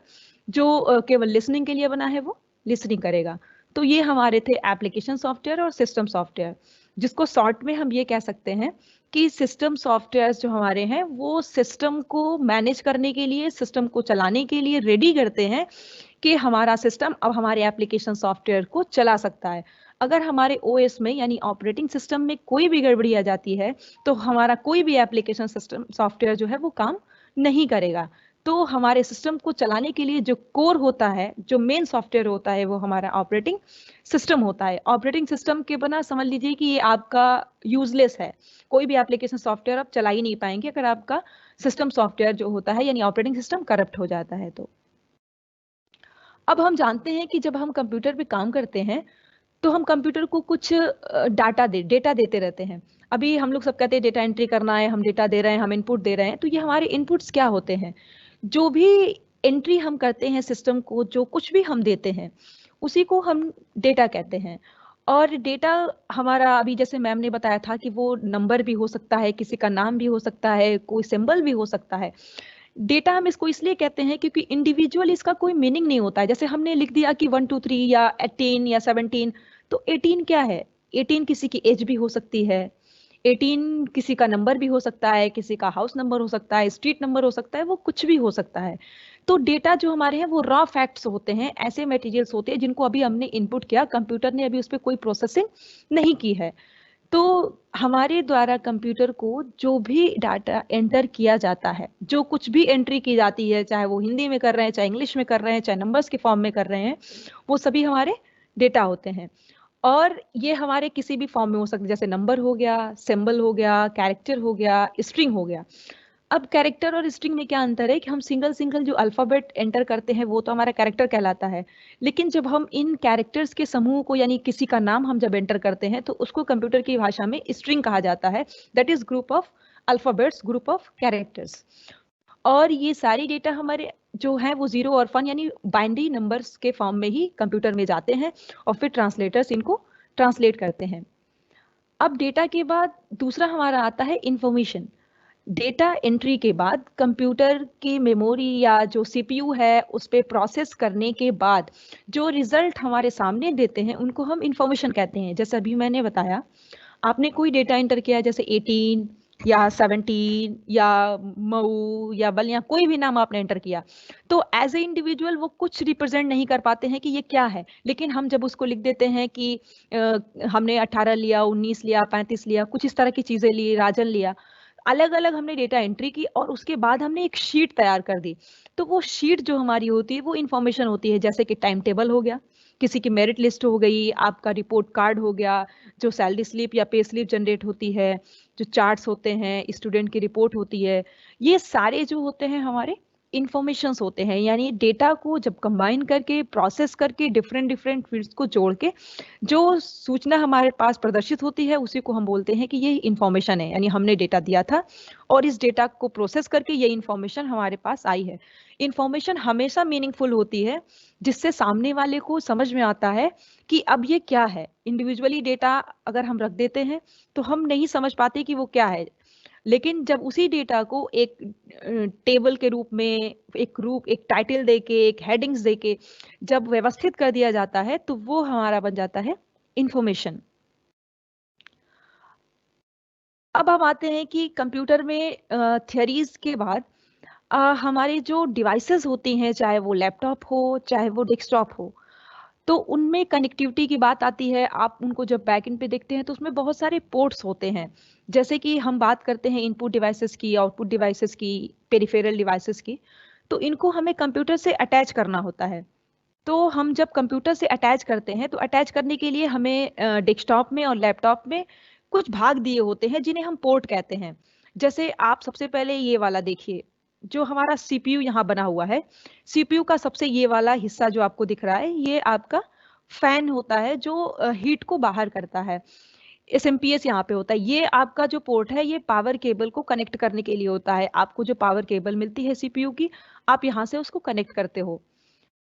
जो केवल लिसनिंग के लिए बना है वो लिसनिंग करेगा। तो ये हमारे थे एप्लीकेशन सॉफ्टवेयर और सिस्टम सॉफ्टवेयर, जिसको शॉर्ट में हम ये कह सकते हैं कि सिस्टम सॉफ्टवेयर जो हमारे हैं वो सिस्टम को मैनेज करने के लिए, सिस्टम को चलाने के लिए रेडी करते हैं कि हमारा सिस्टम अब हमारे एप्लीकेशन सॉफ्टवेयर को चला सकता है। अगर हमारे ओएस में यानी ऑपरेटिंग सिस्टम में कोई भी गड़बड़ी आ जाती है, तो हमारा कोई भी एप्लीकेशन सिस्टम सॉफ्टवेयर जो है वो काम नहीं करेगा। तो हमारे सिस्टम को चलाने के लिए जो कोर होता है, जो मेन सॉफ्टवेयर होता है, वो हमारा ऑपरेटिंग सिस्टम होता है। ऑपरेटिंग सिस्टम के बिना समझ लीजिए कि ये आपका यूजलेस है। कोई भी एप्लीकेशन सॉफ्टवेयर आप चला ही नहीं पाएंगे अगर आपका सिस्टम सॉफ्टवेयर जो होता है यानी ऑपरेटिंग सिस्टम करप्ट हो जाता है। तो अब हम जानते हैं कि जब हम कंप्यूटर पे काम करते हैं तो हम कंप्यूटर को कुछ डेटा देते रहते हैं। अभी हम लोग सब कहते हैं डेटा एंट्री करना है, हम डेटा दे रहे हैं, हम इनपुट दे रहे हैं। तो ये हमारे इनपुट्स क्या होते हैं? जो भी एंट्री हम करते हैं सिस्टम को, जो कुछ भी हम देते हैं, उसी को हम डेटा कहते हैं। और डेटा हमारा, अभी जैसे मैम ने बताया था कि वो नंबर भी हो सकता है, किसी का नाम भी हो सकता है, कोई सिंबल भी हो सकता है। डेटा हम इसको इसलिए कहते हैं क्योंकि इंडिविजुअल इसका कोई मीनिंग नहीं होता है। जैसे हमने लिख दिया कि 1 2 3 या 18 या 17, तो 18 क्या है? 18 किसी की एज भी हो सकती है, 18 किसी का नंबर भी हो सकता है, किसी का हाउस नंबर हो सकता है, स्ट्रीट नंबर हो सकता है, वो कुछ भी हो सकता है। तो डेटा जो हमारे हैं वो रॉ फैक्ट्स होते हैं, ऐसे मटेरियल्स होते हैं जिनको अभी हमने इनपुट किया, कंप्यूटर ने अभी उस पर कोई प्रोसेसिंग नहीं की है। तो हमारे द्वारा कंप्यूटर को जो भी डाटा एंटर किया जाता है, जो कुछ भी एंट्री की जाती है, चाहे वो हिंदी में कर रहे हैं, चाहे इंग्लिश में कर रहे हैं, चाहे नंबर्स के फॉर्म में कर रहे हैं, वो सभी हमारे डेटा होते हैं। और ये हमारे किसी भी फॉर्म में हो सकते हैं, जैसे नंबर हो गया, सिंबल हो गया, कैरेक्टर हो गया, स्ट्रिंग हो गया। अब कैरेक्टर और स्ट्रिंग में क्या अंतर है कि हम सिंगल सिंगल जो अल्फाबेट एंटर करते हैं वो तो हमारा कैरेक्टर कहलाता है। लेकिन जब हम इन कैरेक्टर्स के समूह को, यानी किसी का नाम हम जब एंटर करते हैं, तो उसको कंप्यूटर की भाषा में स्ट्रिंग कहा जाता है। That is group of alphabets, group of characters. और ये सारी डेटा हमारे जो है वो 0 और 1 यानी बाइनरी नंबर्स के फॉर्म में ही कंप्यूटर में जाते हैं, और फिर ट्रांसलेटर्स इनको ट्रांसलेट करते हैं। अब डेटा के बाद दूसरा हमारा आता है इंफॉर्मेशन। डेटा एंट्री के बाद कंप्यूटर की मेमोरी या जो सीपीयू है उस पे प्रोसेस करने के बाद जो रिजल्ट हमारे सामने देते हैं उनको हम इंफॉर्मेशन कहते हैं। जैसे अभी मैंने बताया, आपने कोई डेटा एंटर किया, जैसे 18 या 17 या मऊ या बल या कोई भी नाम आपने एंटर किया, तो एज ए इंडिविजुअल वो कुछ रिप्रेजेंट नहीं कर पाते हैं कि ये क्या है। लेकिन हम जब उसको लिख देते हैं कि हमने 18 लिया, 19 लिया, 35 लिया, कुछ इस तरह की चीजें ली, राजन लिया, अलग अलग हमने डेटा एंट्री की और उसके बाद हमने एक शीट तैयार कर दी। तो वो शीट जो हमारी होती है वो इंफॉर्मेशन होती है। जैसे कि टाइम टेबल हो गया, किसी की मेरिट लिस्ट हो गई, आपका रिपोर्ट कार्ड हो गया, जो सैलरी स्लिप या पे स्लिप जनरेट होती है, जो चार्ट्स होते हैं, स्टूडेंट की रिपोर्ट होती है, ये सारे जो होते हैं हमारे इंफॉर्मेशंस होते हैं। यानी डेटा को जब कंबाइन करके, प्रोसेस करके, डिफरेंट डिफरेंट फील्ड्स को जोड़ के जो सूचना हमारे पास प्रदर्शित होती है उसी को हम बोलते हैं कि ये इंफॉर्मेशन है। यानी हमने डेटा दिया था और इस डेटा को प्रोसेस करके ये इंफॉर्मेशन हमारे पास आई है। इंफॉर्मेशन हमेशा मीनिंगफुल होती है, जिससे सामने वाले को समझ में आता है कि अब ये क्या है। इंडिविजुअली डेटा अगर हम रख देते हैं तो हम नहीं समझ पाते कि वो क्या है। लेकिन जब उसी डेटा को एक टेबल के रूप में, एक टाइटल देके, एक हेडिंग्स देके जब व्यवस्थित कर दिया जाता है तो वो हमारा बन जाता है इंफॉर्मेशन। अब हम आते हैं कि कंप्यूटर में थियरीज के बाद हमारे जो डिवाइसेस होती हैं, चाहे वो लैपटॉप हो चाहे वो डेस्कटॉप हो, तो उनमें कनेक्टिविटी की बात आती है। आप उनको जब बैकएंड पे देखते हैं तो उसमें बहुत सारे पोर्ट्स होते हैं। जैसे कि हम बात करते हैं इनपुट डिवाइसेस की, आउटपुट डिवाइसेस की, पेरिफेरल डिवाइसेस की, तो इनको हमें कंप्यूटर से अटैच करना होता है। तो हम जब कंप्यूटर से अटैच करते हैं तो अटैच करने के लिए हमें डेस्कटॉप में और लैपटॉप में कुछ भाग दिए होते हैं जिन्हें हम पोर्ट कहते हैं। जैसे आप सबसे पहले ये वाला देखिए, जो हमारा सीपीयू यहाँ बना हुआ है। सीपीयू का सबसे ये वाला हिस्सा जो आपको दिख रहा है, ये आपका फैन होता है जो हीट को बाहर करता है। एसएमपीएस यहाँ पे होता है। ये आपका जो पोर्ट है, ये पावर केबल को कनेक्ट करने के लिए होता है। आपको जो पावर केबल मिलती है सीपीयू की, आप यहाँ से उसको कनेक्ट करते हो।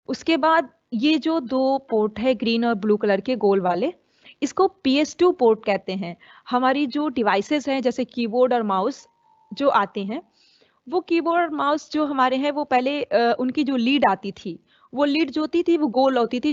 उसके बाद ये जो दो पोर्ट है ग्रीन और ब्लू कलर के गोल वाले, इसको PS2 पोर्ट कहते हैं। हमारी जो डिवाइसेस हैं जैसे कीबोर्ड और माउस जो आते हैं, वो कीबोर्ड और माउस जो हमारे हैं वो पहले उनकी जो लीड आती थी, वो लीड जो होती थी वो गोल होती थी,